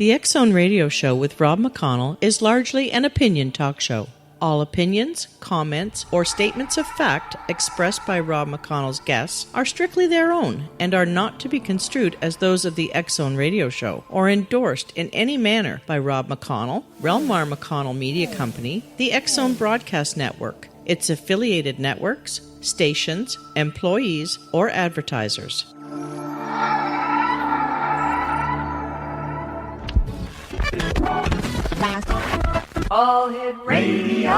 The X Zone Radio Show with Rob McConnell is largely an opinion talk show. All opinions, comments, or statements of fact expressed by Rob McConnell's guests are strictly their own and are not to be construed as those of the X Zone Radio Show or endorsed in any manner by Rob McConnell, Relmar McConnell Media Company, the X Zone Broadcast Network, its affiliated networks, stations, employees, or advertisers. All Hit Radio.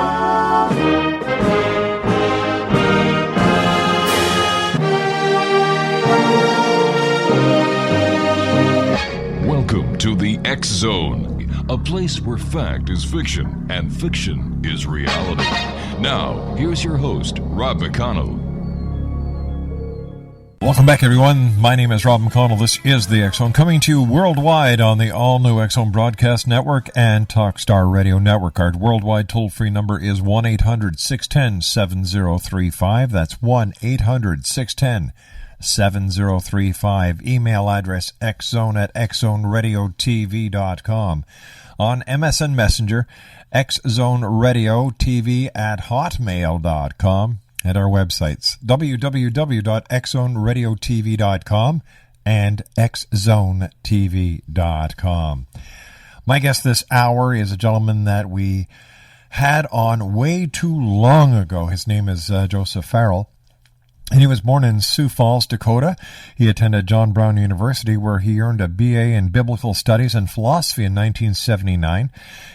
Welcome to the X Zone, a place where fact is fiction and fiction is reality. Now, here's your host, Rob McConnell. Welcome back, everyone. My name is Rob McConnell. This is the X Zone, coming to you worldwide on the all-new X Zone Broadcast Network and Talkstar Radio Network. Our worldwide toll-free number is 1-800-610-7035. That's 1-800-610-7035. Email address xzone@xzoneradiotv.com. On MSN Messenger, xzoneradiotv@hotmail.com. At our websites, www.xzoneradiotv.com and xzonetv.com. My guest this hour is a gentleman that we had on way too long ago. His name is Joseph Farrell, and he was born in Sioux Falls, Dakota. He attended John Brown University, where he earned a BA in Biblical Studies and Philosophy in 1979.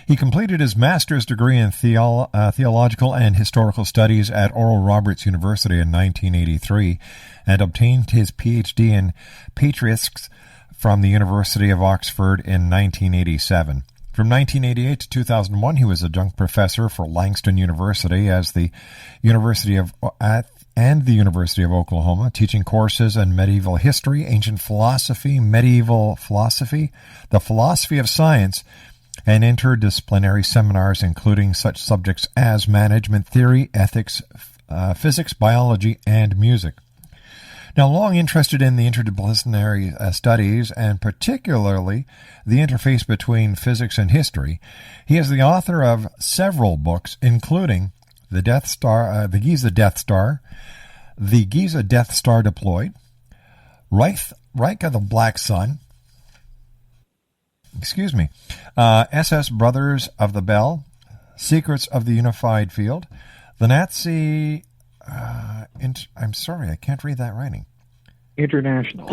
He completed his master's degree in Theological and Historical Studies at Oral Roberts University in 1983 and obtained his PhD in Patristics from the University of Oxford in 1987. From 1988 to 2001, he was adjunct professor for Langston University and the University of Oklahoma, teaching courses in medieval history, ancient philosophy, medieval philosophy, the philosophy of science, and interdisciplinary seminars including such subjects as management theory, ethics, physics, biology, and music. Now, long interested in the interdisciplinary studies, and particularly the interface between physics and history, he is the author of several books, including the Giza Death Star, the Giza Death Star Deployed, Reich of the Black Sun, SS Brothers of the Bell, Secrets of the Unified Field, the Nazi, I'm sorry, I can't read that writing. International.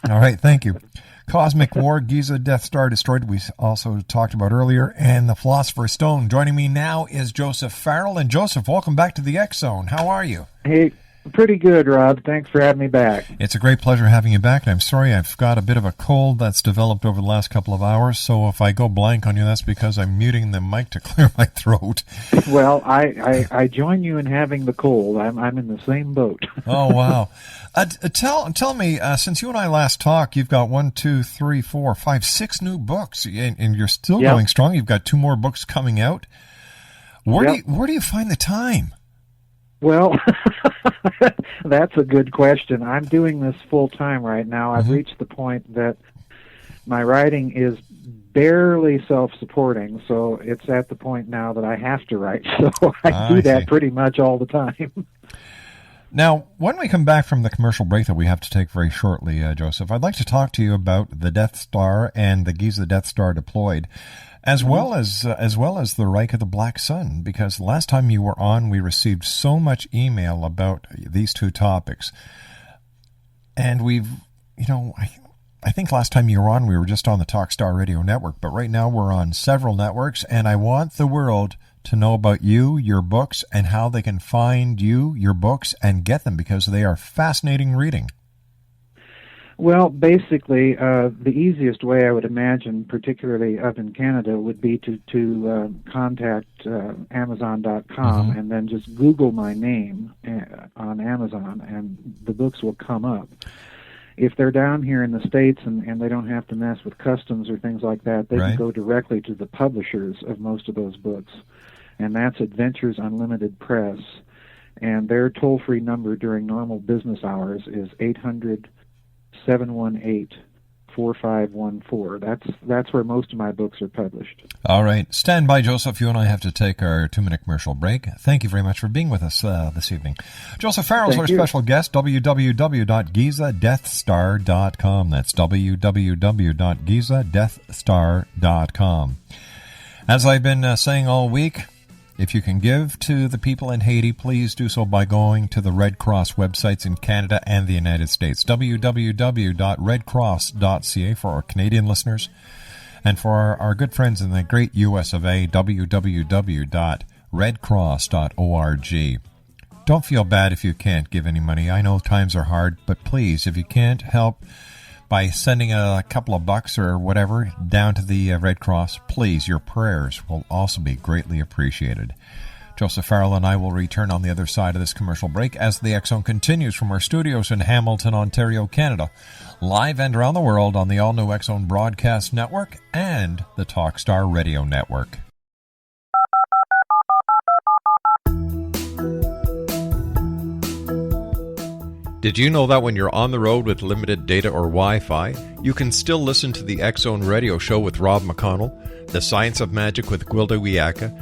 All right, thank you. Cosmic War, Giza Death Star Destroyed, we also talked about earlier, and The Philosopher's Stone. Joining me now is Joseph Farrell. And Joseph, welcome back to the X Zone. How are you? Hey, pretty good, Rob. Thanks for having me back. It's a great pleasure having you back, and I'm sorry I've got a bit of a cold that's developed over the last couple of hours, so if I go blank on you, that's because I'm muting the mic to clear my throat. Well, I join you in having the cold. I'm in the same boat. Oh, wow. Tell me, since you and I last talked, you've got 6 new books, and you're still going strong. You've got 2 more books coming out. Where do you find the time? Well, that's a good question. I'm doing this full time right now. I've reached the point that my writing is barely self-supporting, so it's at the point now that I have to write. So I do that pretty much all the time. Now, when we come back from the commercial break that we have to take very shortly, Joseph, I'd like to talk to you about the Death Star and the Giza Death Star Deployed, as well as the Reich of the Black Sun, because last time you were on, we received so much email about these 2 topics, and I think last time you were on, we were just on the Talkstar Radio Network, but right now we're on several networks, and I want the world to know about you, your books, and how they can find you, your books, and get them, because they are fascinating reading. Well, basically, the easiest way I would imagine, particularly up in Canada, would be to contact Amazon.com and then just Google my name on Amazon, and the books will come up. If they're down here in the States and they don't have to mess with customs or things like that, they can go directly to the publishers of most of those books, and that's Adventures Unlimited Press. And their toll-free number during normal business hours is 800-718-46 4514. That's where most of my books are published. All right. Stand by, Joseph. You and I have to take our 2-minute commercial break. Thank you very much for being with us this evening. Joseph Farrell is our special guest, www.gizadeathstar.com. That's www.gizadeathstar.com. As I've been saying all week, if you can give to the people in Haiti, please do so by going to the Red Cross websites in Canada and the United States. www.redcross.ca for our Canadian listeners. And for our good friends in the great US of A, www.redcross.org. Don't feel bad if you can't give any money. I know times are hard, but please, if you can't help by sending a couple of bucks or whatever down to the Red Cross, please, your prayers will also be greatly appreciated. Joseph Farrell and I will return on the other side of this commercial break as the X Zone continues from our studios in Hamilton, Ontario, Canada, live and around the world on the all-new X Zone Broadcast Network and the Talkstar Radio Network. Did you know that when you're on the road with limited data or Wi-Fi, you can still listen to the X Zone Radio Show with Rob McConnell, The Science of Magic with Gwilda Wiyaka,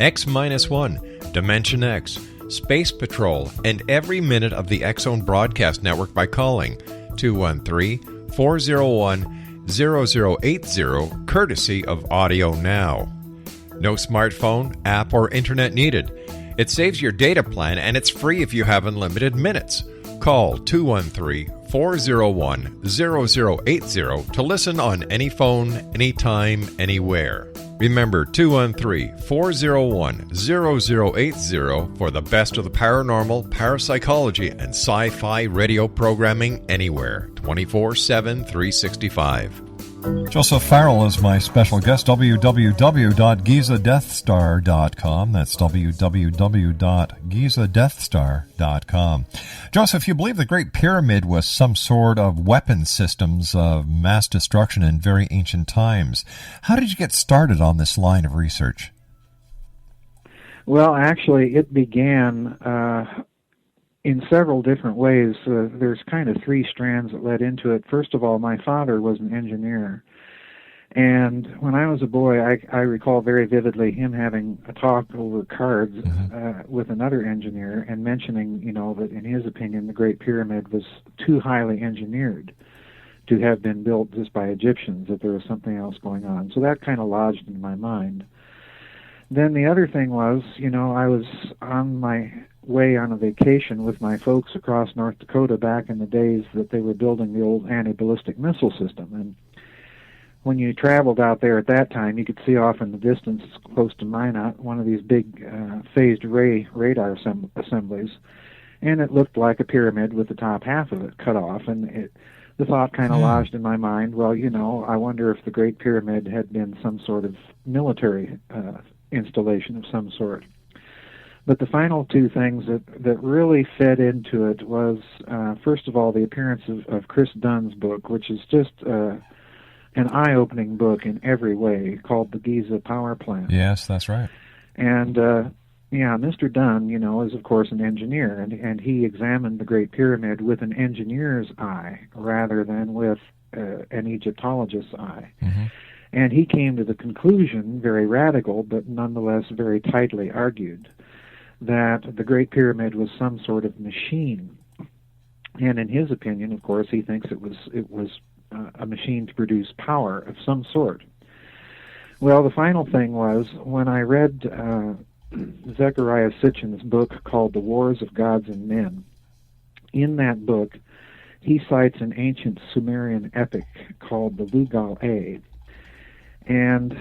X-1, Dimension X, Space Patrol, and every minute of the X Zone Broadcast Network by calling 213-401-0080, courtesy of Audio Now. No smartphone, app, or internet needed. It saves your data plan, and it's free if you have unlimited minutes. Call 213-401-0080 to listen on any phone, anytime, anywhere. Remember 213-401-0080 for the best of the paranormal, parapsychology, and sci-fi radio programming anywhere, 24/7, 365. Joseph Farrell is my special guest, www.gizadeathstar.com. That's www.gizadeathstar.com. Joseph, you believe the Great Pyramid was some sort of weapon systems of mass destruction in very ancient times. How did you get started on this line of research? Well, actually, it began in several different ways. There's kind of three strands that led into it. First of all, my father was an engineer. And when I was a boy, I recall very vividly him having a talk over cards with another engineer and mentioning, that in his opinion, the Great Pyramid was too highly engineered to have been built just by Egyptians, that there was something else going on. So that kind of lodged in my mind. Then the other thing was, I was on my way on a vacation with my folks across North Dakota back in the days that they were building the old anti-ballistic missile system. And when you traveled out there at that time, you could see off in the distance, close to Minot, one of these big phased array radar assemblies, and it looked like a pyramid with the top half of it cut off. And the thought kind of lodged in my mind, well, I wonder if the Great Pyramid had been some sort of military installation of some sort. But the final two things that really fed into it was, first of all, the appearance of Chris Dunn's book, which is just an eye-opening book in every way, called The Giza Power Plant. Yes, that's right. And, Mr. Dunn, is, of course, an engineer, and he examined the Great Pyramid with an engineer's eye rather than with an Egyptologist's eye. Mm-hmm. And he came to the conclusion, very radical, but nonetheless very tightly argued, that the Great Pyramid was some sort of machine. And in his opinion, of course, he thinks it was a machine to produce power of some sort. Well, the final thing was, when I read Zecharia Sitchin's book called The Wars of Gods and Men, in that book, he cites an ancient Sumerian epic called the Lugal-A. And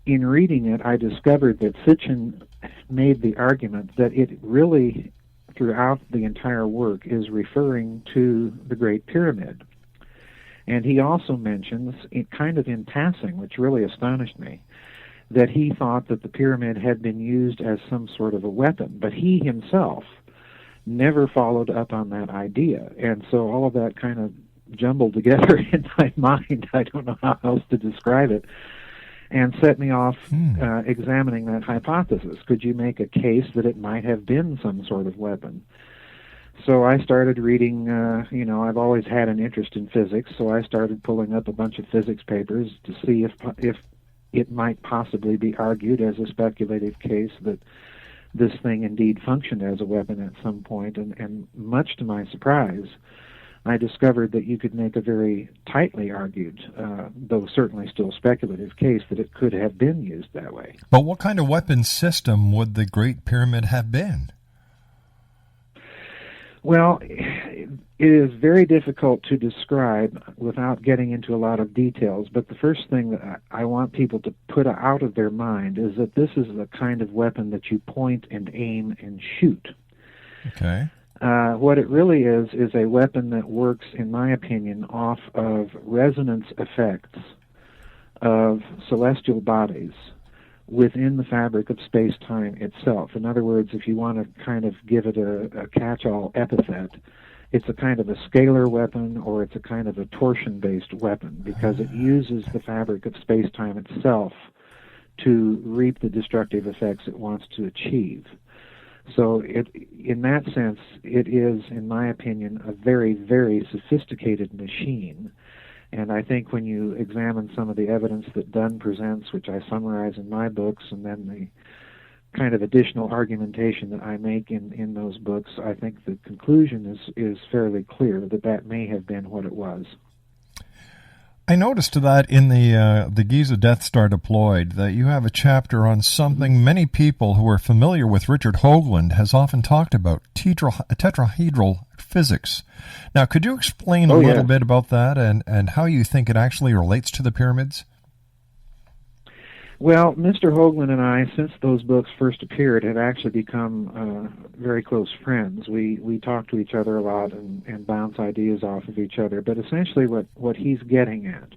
in reading it, I discovered that Sitchin made the argument that it really, throughout the entire work, is referring to the Great Pyramid. And he also mentions, kind of in passing, which really astonished me, that he thought that the pyramid had been used as some sort of a weapon, but he himself never followed up on that idea. And so all of that kind of jumbled together in my mind. I don't know how else to describe it. And set me off examining that hypothesis. Could you make a case that it might have been some sort of weapon? So I started reading, I've always had an interest in physics, so I started pulling up a bunch of physics papers to see if it might possibly be argued as a speculative case that this thing indeed functioned as a weapon at some point, and much to my surprise, I discovered that you could make a very tightly argued, though certainly still speculative case that it could have been used that way. But what kind of weapon system would the Great Pyramid have been? Well, it is very difficult to describe without getting into a lot of details, but the first thing that I want people to put out of their mind is that this is the kind of weapon that you point and aim and shoot. Okay. What it really is a weapon that works, in my opinion, off of resonance effects of celestial bodies within the fabric of space-time itself. In other words, if you want to kind of give it a catch-all epithet, it's a kind of a scalar weapon, or it's a kind of a torsion-based weapon, because it uses the fabric of space-time itself to reap the destructive effects it wants to achieve. So in that sense, it is, in my opinion, a very, very sophisticated machine. And I think when you examine some of the evidence that Dunn presents, which I summarize in my books, and then the kind of additional argumentation that I make in those books, I think the conclusion is fairly clear that may have been what it was. I noticed that in the Giza Death Star Deployed that you have a chapter on something many people who are familiar with Richard Hoagland has often talked about, tetrahedral physics. Now, could you explain a little bit about that and how you think it actually relates to the pyramids? Well, Mr. Hoagland and I, since those books first appeared, have actually become very close friends. We talk to each other a lot and bounce ideas off of each other. But essentially what he's getting at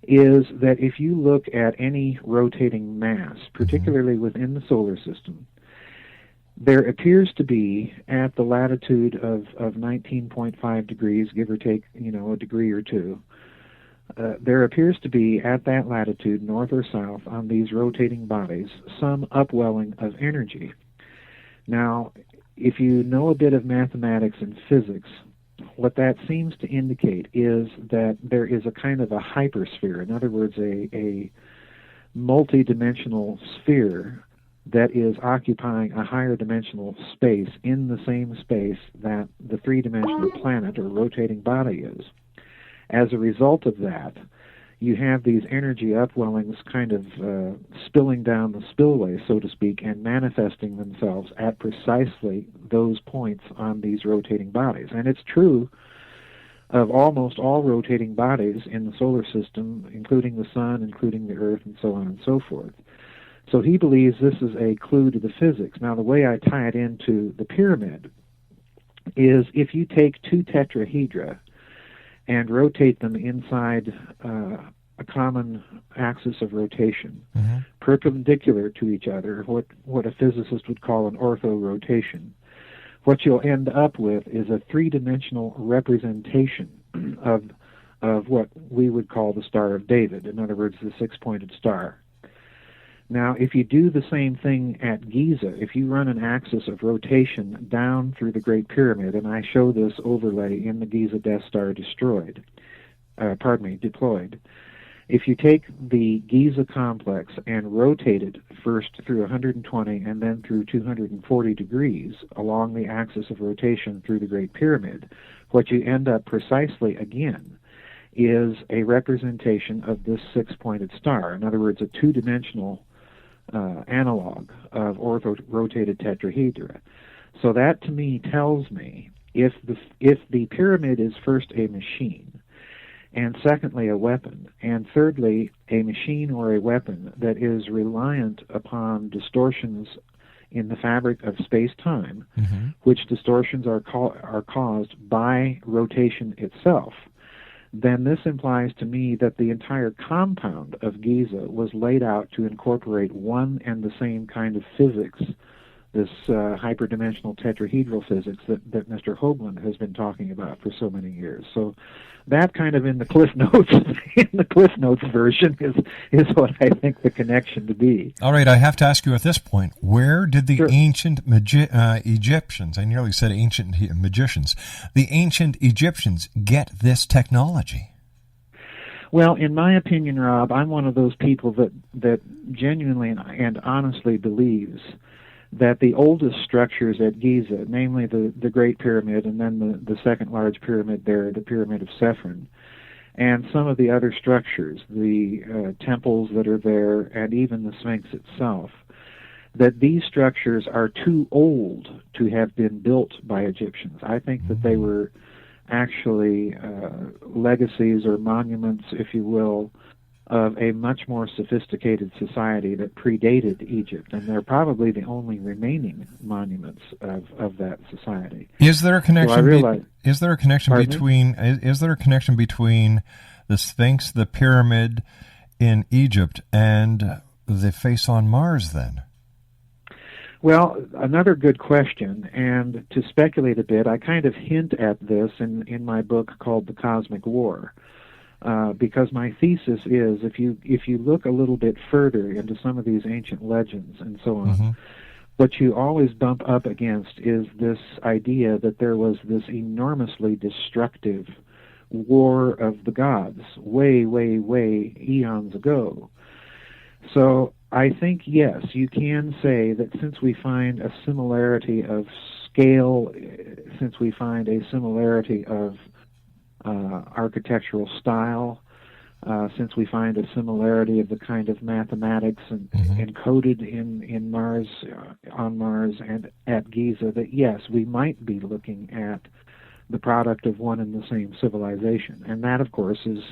is that if you look at any rotating mass, particularly within the solar system, there appears to be, at the latitude of 19.5 degrees, give or take, a degree or two, there appears to be, at that latitude, north or south, on these rotating bodies, some upwelling of energy. Now, if you know a bit of mathematics and physics, what that seems to indicate is that there is a kind of a hypersphere, in other words, a multi-dimensional sphere that is occupying a higher dimensional space in the same space that the three-dimensional planet or rotating body is. As a result of that, you have these energy upwellings kind of spilling down the spillway, so to speak, and manifesting themselves at precisely those points on these rotating bodies. And it's true of almost all rotating bodies in the solar system, including the Sun, including the Earth, and so on and so forth. So he believes this is a clue to the physics. Now, the way I tie it into the pyramid is if you take two tetrahedra and rotate them inside a common axis of rotation, perpendicular to each other, what a physicist would call an orthorotation, what you'll end up with is a three-dimensional representation of what we would call the Star of David, in other words, the six-pointed star. Now, if you do the same thing at Giza, if you run an axis of rotation down through the Great Pyramid, and I show this overlay in the Giza Death Star deployed, if you take the Giza complex and rotate it first through 120 and then through 240 degrees along the axis of rotation through the Great Pyramid, what you end up precisely again is a representation of this six-pointed star. In other words, a two-dimensional analog of ortho-rotated tetrahedra. So that to me tells me if the pyramid is first a machine, and secondly a weapon, and thirdly a machine or a weapon that is reliant upon distortions in the fabric of space-time, which distortions are caused by rotation itself, then this implies to me that the entire compound of Giza was laid out to incorporate one and the same kind of physics, this hyperdimensional tetrahedral physics that Mr. Hoagland has been talking about for so many years. So that kind of in the Cliff Notes, in the Cliff Notes version is what I think the connection to be. All right, I have to ask you at this point, where did the Sure. ancient Egyptians, I nearly said ancient magicians, the ancient Egyptians get this technology? Well, in my opinion, Rob, I'm one of those people that genuinely and honestly believes that the oldest structures at Giza, namely the Great Pyramid and then the second large pyramid there, the Pyramid of Sefron, and some of the other structures, the temples that are there, and even the Sphinx itself, that these structures are too old to have been built by Egyptians. I think that they were actually legacies or monuments, if you will, of a much more sophisticated society that predated Egypt, and they're probably the only remaining monuments of that society. Is there a connection? So is there a connection between? Is there a connection between the Sphinx, the pyramid in Egypt, and the face on Mars? Then. Well, another good question, and to speculate a bit, I kind of hint at this in my book called The Cosmic War, because my thesis is if you look a little bit further into some of these ancient legends and so on, what you always bump up against is this idea that there was this enormously destructive war of the gods way, way, way eons ago. So I think, yes, you can say that since we find a similarity of scale, since we find a similarity of architectural style, since we find a similarity of the kind of mathematics encoded in Mars, on Mars and at Giza, that yes, we might be looking at the product of one and the same civilization. And that, of course, is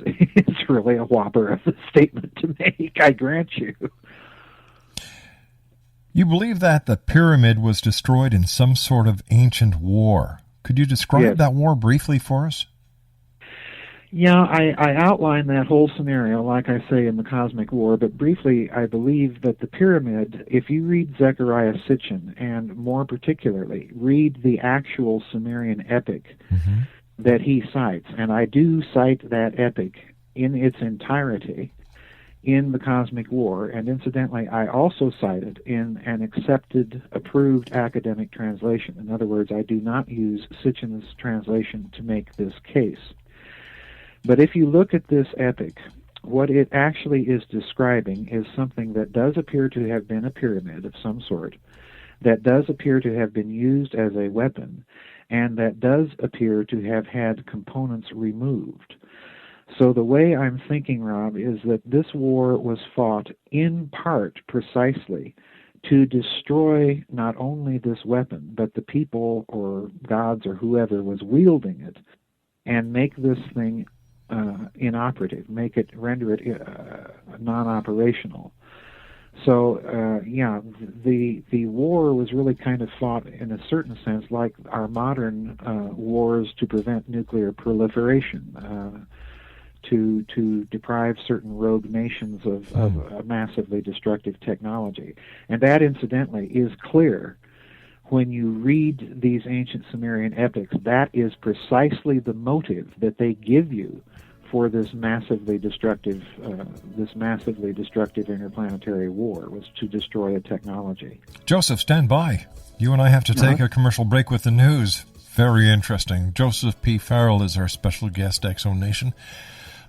really a whopper of a statement to make, I grant you. You believe that the pyramid was destroyed in some sort of ancient war. Could you describe that war briefly for us? Yeah, I outline that whole scenario, like I say, in The Cosmic War, but briefly, I believe that the pyramid, if you read Zechariah Sitchin, and more particularly, read the actual Sumerian epic that he cites, and I do cite that epic in its entirety in The Cosmic War, and incidentally, I also cite it in an accepted, approved academic translation. In other words, I do not use Sitchin's translation to make this case. But if you look at this epic, what it actually is describing is something that does appear to have been a pyramid of some sort, that does appear to have been used as a weapon, and that does appear to have had components removed. So the way I'm thinking, Rob, is that this war was fought in part precisely to destroy not only this weapon, but the people or gods or whoever was wielding it, and make this thing inoperative, render it non-operational. So, the war was really kind of fought in a certain sense like our modern wars to prevent nuclear proliferation, to deprive certain rogue nations of a massively destructive technology. And that, incidentally, is clear when you read these ancient Sumerian epics. That is precisely the motive that they give you for this massively destructive interplanetary war, was to destroy a technology. Joseph, stand by. You and I have to take a commercial break with the news. Very interesting. Joseph P. Farrell is our special guest, X-Zone Nation.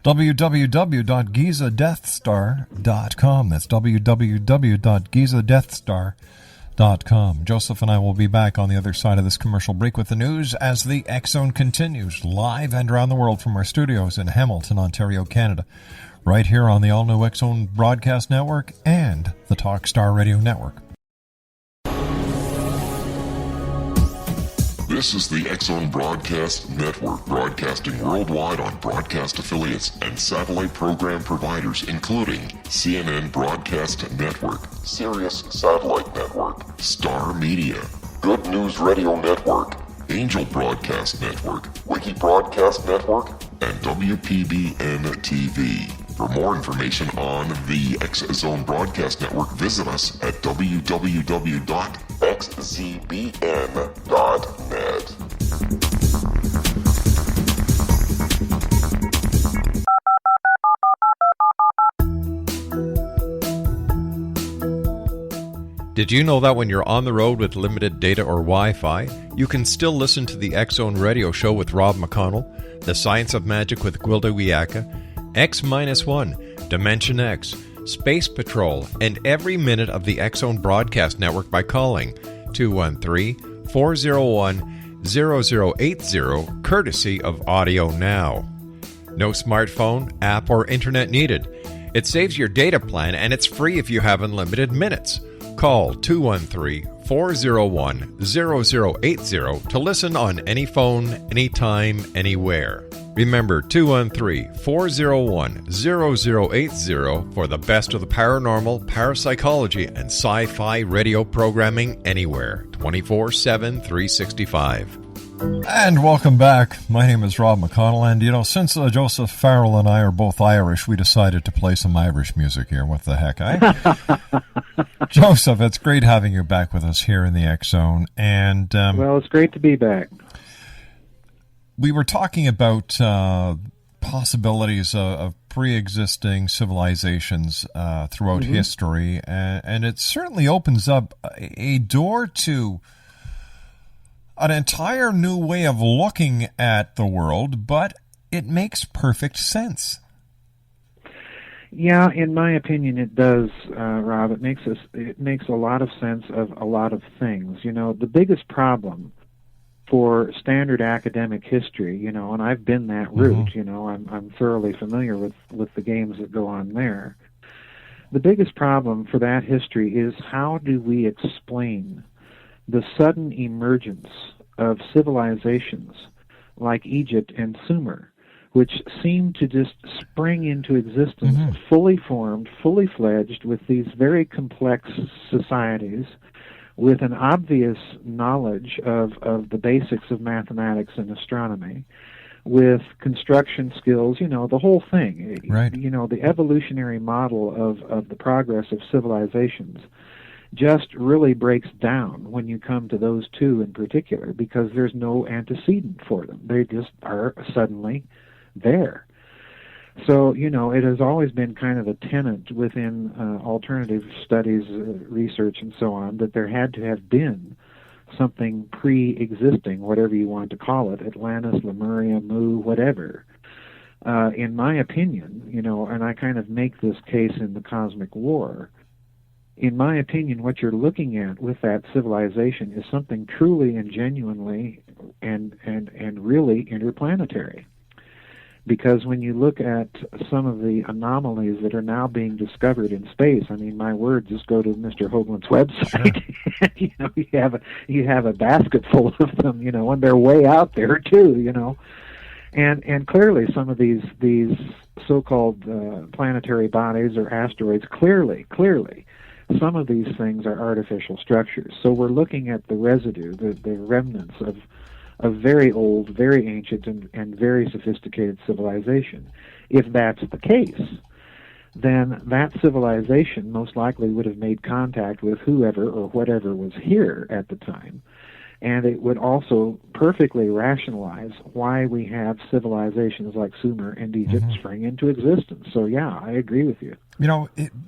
www.gizadeathstar.com. That's www.gizadeathstar.com. Joseph and I will be back on the other side of this commercial break with the news as the X-Zone continues live and around the world from our studios in Hamilton, Ontario, Canada, right here on the all-new X-Zone Broadcast Network and the Talkstar Radio Network. This is the X-Zone Broadcast Network, broadcasting worldwide on broadcast affiliates and satellite program providers, including CNN Broadcast Network, Sirius Satellite Network, Star Media, Good News Radio Network, Angel Broadcast Network, Wiki Broadcast Network, and WPBN TV. For more information on the X-Zone Broadcast Network, visit us at www.xzbn.net. Did you know that when you're on the road with limited data or Wi-Fi, you can still listen to the X-Zone Radio Show with Rob McConnell, The Science of Magic with Gwilda Wiyaka, X-1, Dimension X, Space Patrol, and every minute of the X-Zone Broadcast Network by calling 213-401-0080, courtesy of Audio Now. No smartphone, app, or internet needed. It saves your data plan, and it's free if you have unlimited minutes. Call 213-401-0080 to listen on any phone, anytime, anywhere. Remember, 213-401-0080 for the best of the paranormal, parapsychology, and sci-fi radio programming anywhere, 24/7, 365. And welcome back. My name is Rob McConnell, and since Joseph Farrell and I are both Irish, we decided to play some Irish music here. What the heck, eh? Joseph, it's great having you back with us here in the X-Zone. And well, it's great to be back. We were talking about possibilities of pre-existing civilizations throughout history, and it certainly opens up a door to an entire new way of looking at the world, but it makes perfect sense. Yeah, in my opinion, it does, Rob. It makes a lot of sense of a lot of things. The biggest problem for standard academic history, and I've been that route. I'm thoroughly familiar with the games that go on there. The biggest problem for that history is, how do we explain the sudden emergence of civilizations like Egypt and Sumer, which seem to just spring into existence, fully formed, fully fledged, with these very complex societies, with an obvious knowledge of the basics of mathematics and astronomy, with construction skills, the whole thing. Right. The evolutionary model of the progress of civilizations just really breaks down when you come to those two in particular, because there's no antecedent for them. They just are suddenly there. So, it has always been kind of a tenet within alternative studies, research, and so on, that there had to have been something pre-existing, whatever you want to call it, Atlantis, Lemuria, Mu, whatever. In my opinion, and I kind of make this case in the Cosmic War, in my opinion, what you're looking at with that civilization is something truly and genuinely and really interplanetary. Because when you look at some of the anomalies that are now being discovered in space, I mean, my word, just go to Mr. Hoagland's website. Sure. you have a basket full of them, and they're way out there too, And clearly some of these so-called planetary bodies or asteroids, clearly, some of these things are artificial structures. So we're looking at the residue, the remnants of very old, very ancient, and very sophisticated civilization. If that's the case, then that civilization most likely would have made contact with whoever or whatever was here at the time. And it would also perfectly rationalize why we have civilizations like Sumer and Egypt spring into existence. So yeah, I agree with you.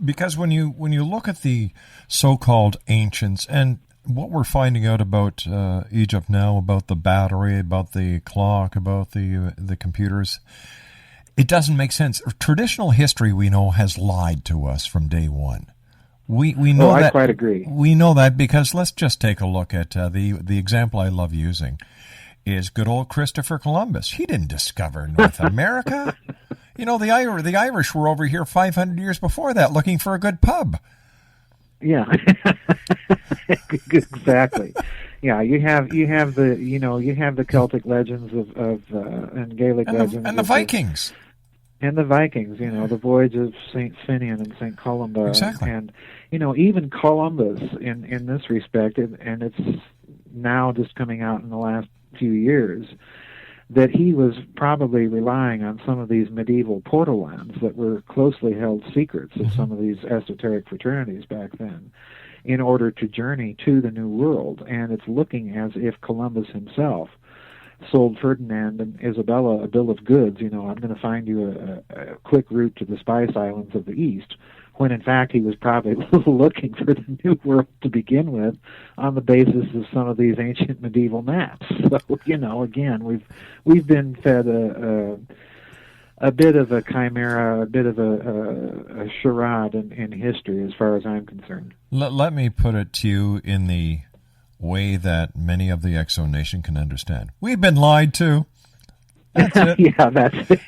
Because when you look at the so-called ancients, and what we're finding out about Egypt now, about the battery, about the clock, about the computers, it doesn't make sense. Traditional history, we know, has lied to us from day one. We know that. I quite agree. We know that because let's just take a look at the example I love using is good old Christopher Columbus. He didn't discover North America. The Irish were over here 500 years before that looking for a good pub. Yeah, exactly. Yeah, you have the Celtic legends of and Gaelic legends and the Vikings. And the Vikings, the voyage of St. Finian and St. Columba. Exactly. And, even Columbus in this respect, and it's now just coming out in the last few years, that he was probably relying on some of these medieval portal lands that were closely held secrets of some of these esoteric fraternities back then in order to journey to the New World. And it's looking as if Columbus himself sold Ferdinand and Isabella a bill of goods. I'm going to find you a quick route to the Spice Islands of the East, when in fact he was probably looking for the New World to begin with on the basis of some of these ancient medieval maps. So, again, we've been fed a bit of a chimera, a bit of a charade in history as far as I'm concerned. Let me put it to you in the way that many of the Exo Nation can understand. We've been lied to. That's it. Yeah, that's it.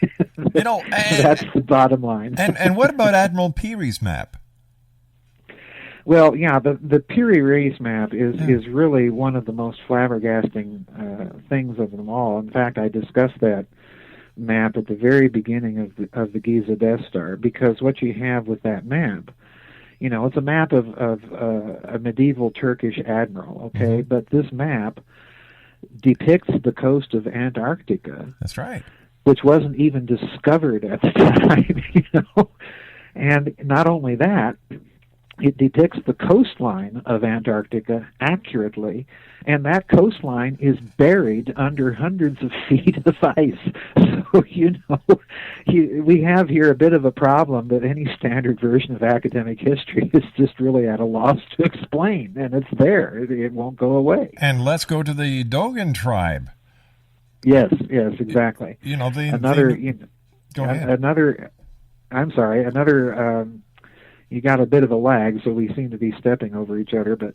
That's the bottom line. And what about Admiral Peary's map? Well, yeah, the Peary race map is really one of the most flabbergasting things of them all. In fact, I discussed that map at the very beginning of the Giza Death Star, because what you have with that map, it's a map of a medieval Turkish admiral, okay? Mm-hmm. But this map depicts the coast of Antarctica. That's right. Which wasn't even discovered at the time, And not only that, it depicts the coastline of Antarctica accurately, and that coastline is buried under hundreds of feet of ice. So, we have here a bit of a problem that any standard version of academic history is just really at a loss to explain, and it's there. It won't go away. And let's go to the Dogon tribe. Yes, exactly. Go ahead. You got a bit of a lag, so we seem to be stepping over each other, but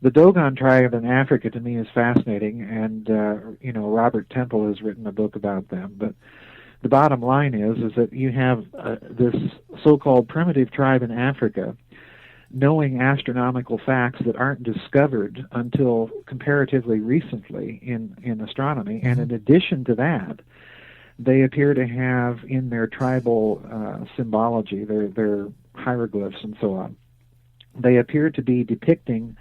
the Dogon tribe in Africa to me is fascinating, and Robert Temple has written a book about them. But the bottom line is that you have this so-called primitive tribe in Africa knowing astronomical facts that aren't discovered until comparatively recently in astronomy, and in addition to that, they appear to have in their tribal symbology, their hieroglyphs and so on, they appear to be depicting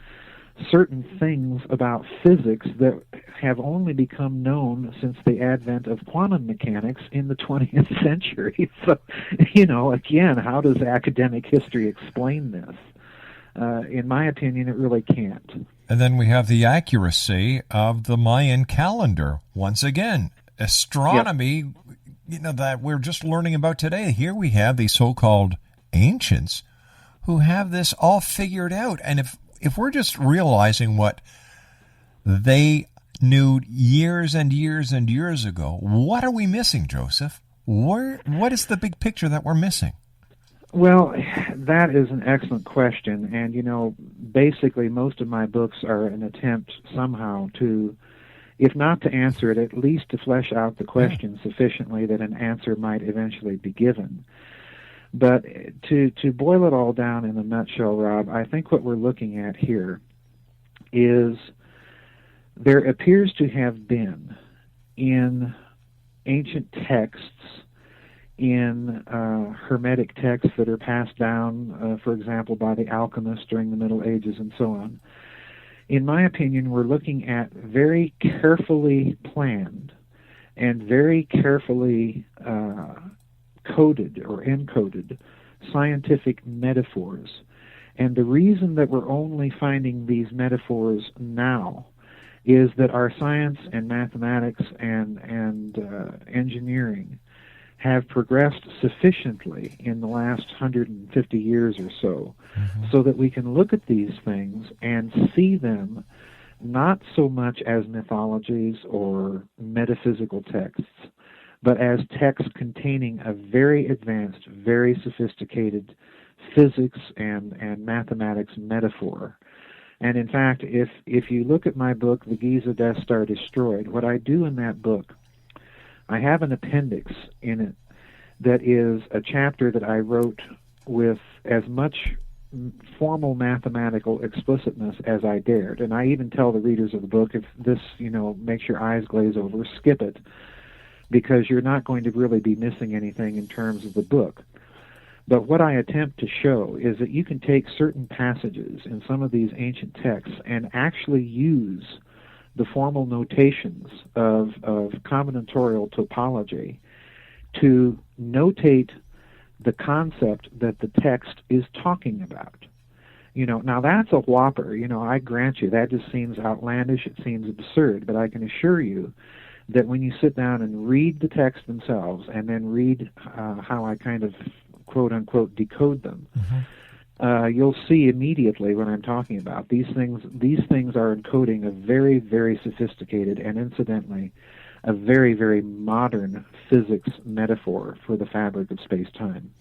certain things about physics that have only become known since the advent of quantum mechanics in the 20th century. So, again, how does academic history explain this? In my opinion, it really can't. And then we have the accuracy of the Mayan calendar. Once again, astronomy, that we're just learning about today. Here we have these so-called ancients who have this all figured out. And if we're just realizing what they knew years and years and years ago, what are we missing, Joseph? What is the big picture that we're missing? Well, that is an excellent question. And, basically most of my books are an attempt somehow to, if not to answer it, at least to flesh out the question sufficiently that an answer might eventually be given. But to boil it all down in a nutshell, Rob, I think what we're looking at here is there appears to have been in ancient texts, in Hermetic texts that are passed down, for example, by the alchemists during the Middle Ages and so on. In my opinion, we're looking at very carefully planned and very carefully coded or encoded scientific metaphors. And the reason that we're only finding these metaphors now is that our science and mathematics and engineering have progressed sufficiently in the last 150 years or so, so that we can look at these things and see them not so much as mythologies or metaphysical texts, but as texts containing a very advanced, very sophisticated physics and mathematics metaphor. And in fact, if you look at my book, The Giza Death Star Destroyed, what I do in that book, I have an appendix in it that is a chapter that I wrote with as much formal mathematical explicitness as I dared. And I even tell the readers of the book, if this, makes your eyes glaze over, skip it, because you're not going to really be missing anything in terms of the book. But what I attempt to show is that you can take certain passages in some of these ancient texts and actually use the formal notations of combinatorial topology to notate the concept that the text is talking about. Now that's a whopper. I grant you, that just seems outlandish, it seems absurd, but I can assure you that when you sit down and read the text themselves and then read how I kind of quote-unquote decode them, you'll see immediately what I'm talking about. These things are encoding a very, very sophisticated and, incidentally, a very, very modern physics metaphor for the fabric of space-time.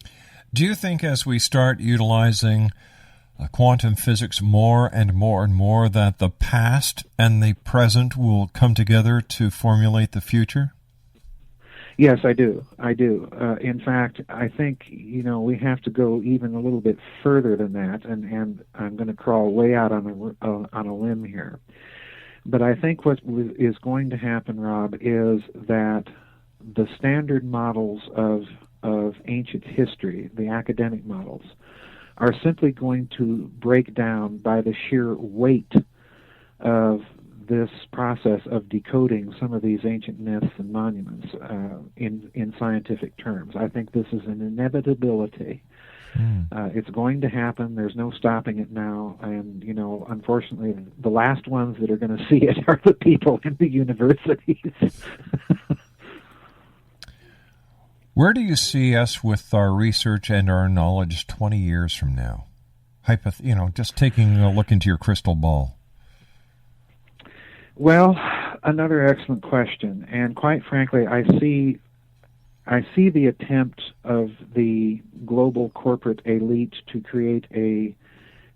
Do you think as we start utilizing quantum physics more and more and more that the past and the present will come together to formulate the future? Yes, I do. In fact, I think, we have to go even a little bit further than that, and I'm going to crawl way out on a limb here. But I think what is going to happen, Rob, is that the standard models of ancient history, the academic models, are simply going to break down by the sheer weight of this process of decoding some of these ancient myths and monuments in scientific terms. I think this is an inevitability. It's going to happen. There's no stopping it now. And, unfortunately, the last ones that are going to see it are the people in the universities. Where do you see us with our research and our knowledge 20 years from now? Just taking a look into your crystal ball. Well, another excellent question, and quite frankly, I see the attempt of the global corporate elite to create a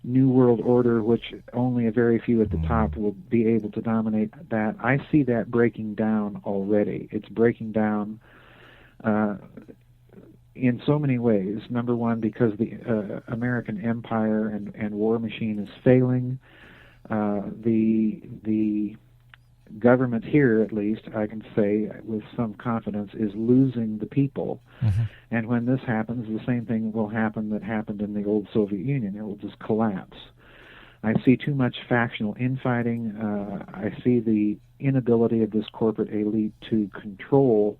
new world order, which only a very few at the top will be able to dominate that. I see that breaking down already. It's breaking down in so many ways. Number one, because the American empire and war machine is failing. The government here, at least, I can say with some confidence, is losing the people. And when this happens, the same thing will happen that happened in the old Soviet Union. It will just collapse. I see too much factional infighting. I see the inability of this corporate elite to control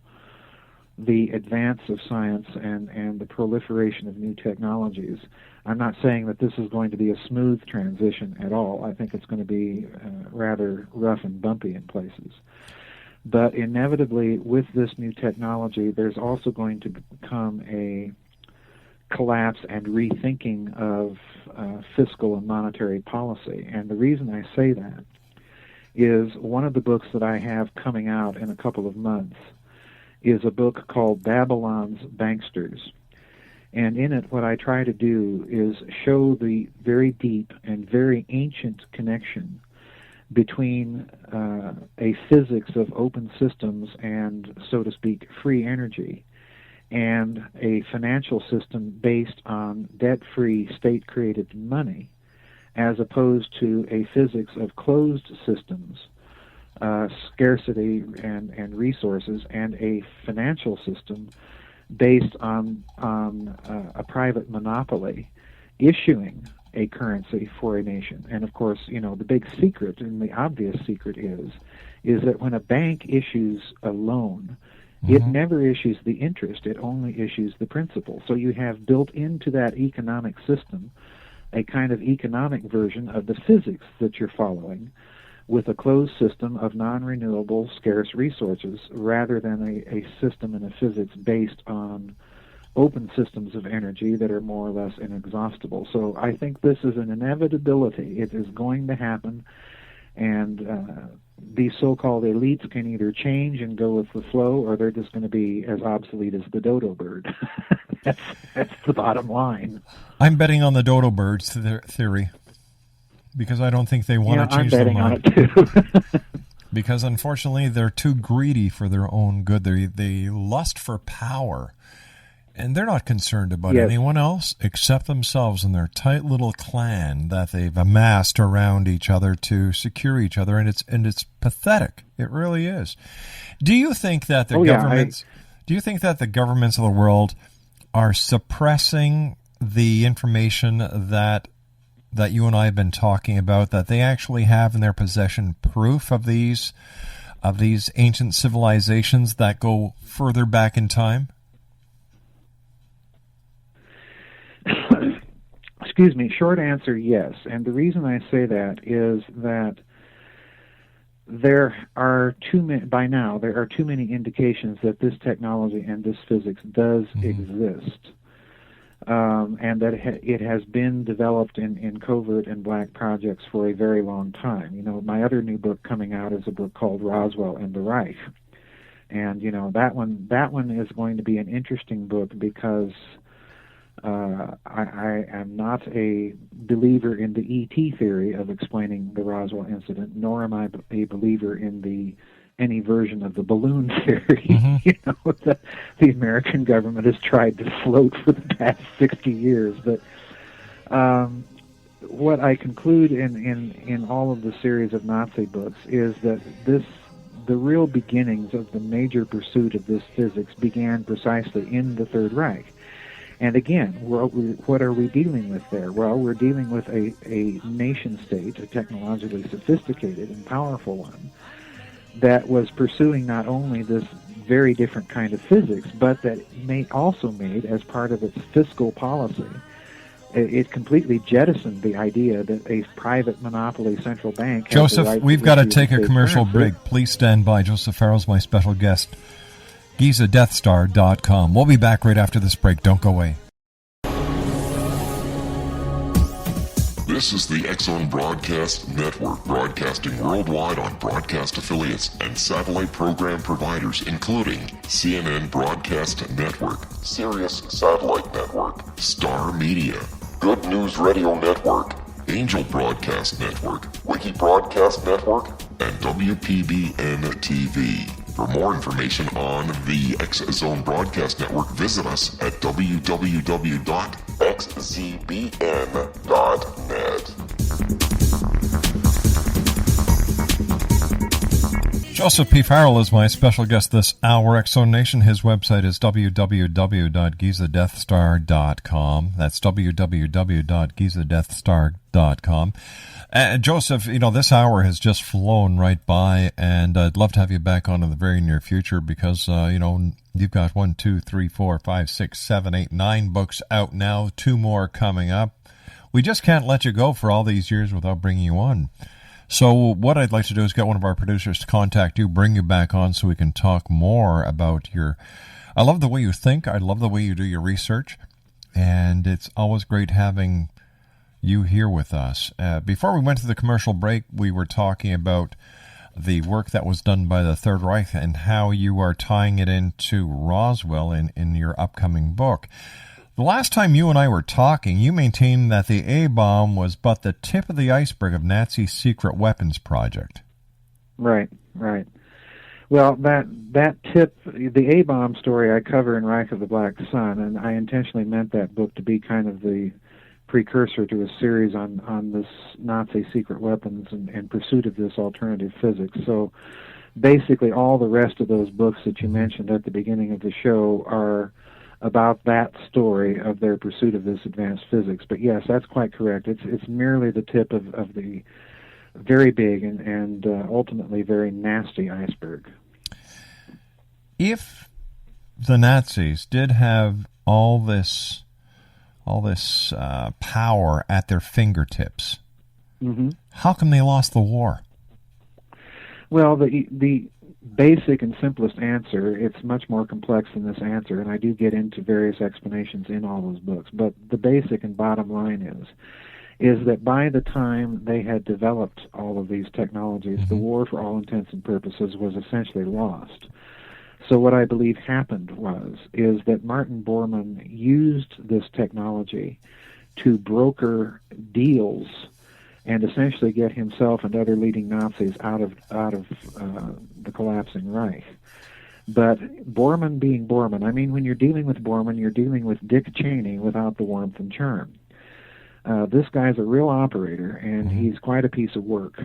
the advance of science and the proliferation of new technologies. I'm not saying that this is going to be a smooth transition at all. I think it's going to be rather rough and bumpy in places. But inevitably, with this new technology, there's also going to become a collapse and rethinking of fiscal and monetary policy. And the reason I say that is one of the books that I have coming out in a couple of months is a book called Babylon's Banksters. And in it, what I try to do is show the very deep and very ancient connection between a physics of open systems and, so to speak, free energy, and a financial system based on debt-free, state-created money, as opposed to a physics of closed systems, scarcity and resources, and a financial system based on a private monopoly issuing a currency for a nation. And of course, the big secret and the obvious secret is that when a bank issues a loan, it never issues the interest, it only issues the principal. So you have built into that economic system a kind of economic version of the physics that you're following, with a closed system of non-renewable, scarce resources, rather than a system and a physics based on open systems of energy that are more or less inexhaustible. So I think this is an inevitability. It is going to happen, and these so-called elites can either change and go with the flow, or they're just going to be as obsolete as the dodo bird. That's the bottom line. I'm betting on the dodo birds theory, because I don't think they want to change their mind. I'm betting on it too. Because unfortunately, they're too greedy for their own good. They lust for power, and they're not concerned about anyone else except themselves and their tight little clan that they've amassed around each other to secure each other, and it's pathetic. It really is. Do you think that the governments? Do you think that the governments of the world are suppressing the information that you and I have been talking about, that they actually have in their possession proof of these ancient civilizations that go further back in time? Excuse me, short answer, yes. And the reason I say that is that there are too many indications that this technology and this physics does exist. and that it has been developed in covert and black projects for a very long time. You know, my other new book coming out is a book called Roswell and the Reich, and you know that one is going to be an interesting book because I am not a believer in the E.T. theory of explaining the Roswell incident, nor am I a believer in any version of the balloon theory, you know, that the American government has tried to float for the past 60 years. But what I conclude in all of the series of Nazi books is that the real beginnings of the major pursuit of this physics began precisely in the Third Reich. And again, what are we dealing with there? Well, we're dealing with a nation-state, a technologically sophisticated and powerful one, that was pursuing not only this very different kind of physics, but that also made, as part of its fiscal policy, it completely jettisoned the idea that a private monopoly central bank... Joseph, we've got to take a commercial break. Please stand by. Joseph Farrell's my special guest. GizaDeathStar.com. We'll be back right after this break. Don't go away. This is the X-Zone Broadcast Network, broadcasting worldwide on broadcast affiliates and satellite program providers, including CNN Broadcast Network, Sirius Satellite Network, Star Media, Good News Radio Network, Angel Broadcast Network, Wiki Broadcast Network, and WPBN TV. For more information on the X-Zone Broadcast Network, visit us at www.xzbn.net. Joseph P. Farrell is my special guest this hour. X-Zone Nation, his website is www.gizadeathstar.com. That's www.gizadeathstar.com. Joseph, you know, this hour has just flown right by, and I'd love to have you back on in the very near future because, you know, you've got 1, 2, 3, 4, 5, 6, 7, 8, 9 books out now, 2 more coming up. We just can't let you go for all these years without bringing you on. So what I'd like to do is get one of our producers to contact you, bring you back on so we can talk more about your... I love the way you think. I love the way you do your research, and it's always great having you here with us. Before we went to the commercial break, we were talking about the work that was done by the Third Reich and how you are tying it into Roswell in your upcoming book. The last time you and I were talking, you maintained that the A-bomb was but the tip of the iceberg of Nazi's secret weapons project. Right. Well, that tip, the A-bomb story I cover in Reich of the Black Sun, and I intentionally meant that book to be kind of the precursor to a series on this Nazi secret weapons and pursuit of this alternative physics. So basically all the rest of those books that you mentioned at the beginning of the show are about that story of their pursuit of this advanced physics. But yes, that's quite correct. It's merely the tip of the very big and ultimately very nasty iceberg. If the Nazis did have all this power at their fingertips, how come they lost the war? Well, the basic and simplest answer, it's much more complex than this answer, and I do get into various explanations in all those books, but the basic and bottom line is that by the time they had developed all of these technologies, the war, for all intents and purposes, was essentially lost. So what I believe happened is that Martin Bormann used this technology to broker deals and essentially get himself and other leading Nazis out of the collapsing Reich. But Bormann being Bormann, I mean, when you're dealing with Bormann, you're dealing with Dick Cheney without the warmth and charm. This guy's a real operator, and he's quite a piece of work.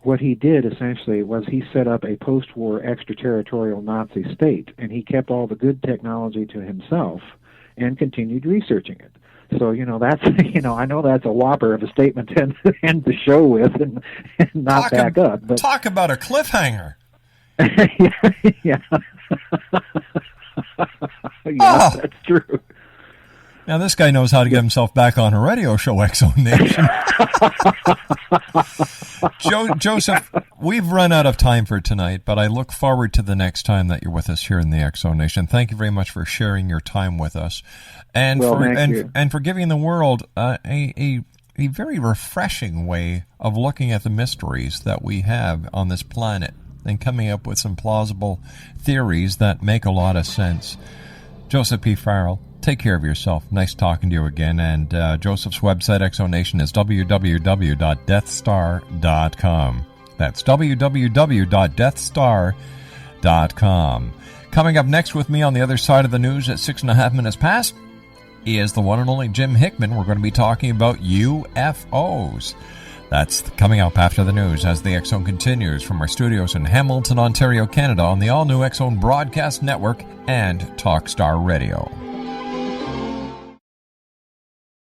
What he did, essentially, was he set up a post-war extraterritorial Nazi state, and he kept all the good technology to himself and continued researching it. So, that's, I know that's a whopper of a statement to end the show with and not back up. But talk about a cliffhanger. Yeah. That's true. Now, this guy knows how to get himself back on a radio show, X-Zone Nation. Joseph, we've run out of time for tonight, but I look forward to the next time that you're with us here in the X Zone Nation. Thank you very much for sharing your time with us, and for giving the world a very refreshing way of looking at the mysteries that we have on this planet and coming up with some plausible theories that make a lot of sense. Joseph P. Farrell, take care of yourself. Nice talking to you again. And Joseph's website, Exonation, is www.deathstar.com. That's www.deathstar.com. Coming up next with me on the other side of the news at 6.5 minutes past is the one and only Jim Hickman. We're going to be talking about UFOs. That's coming up after the news as the X Zone continues from our studios in Hamilton, Ontario, Canada on the all-new X Zone Broadcast Network and Talkstar Radio.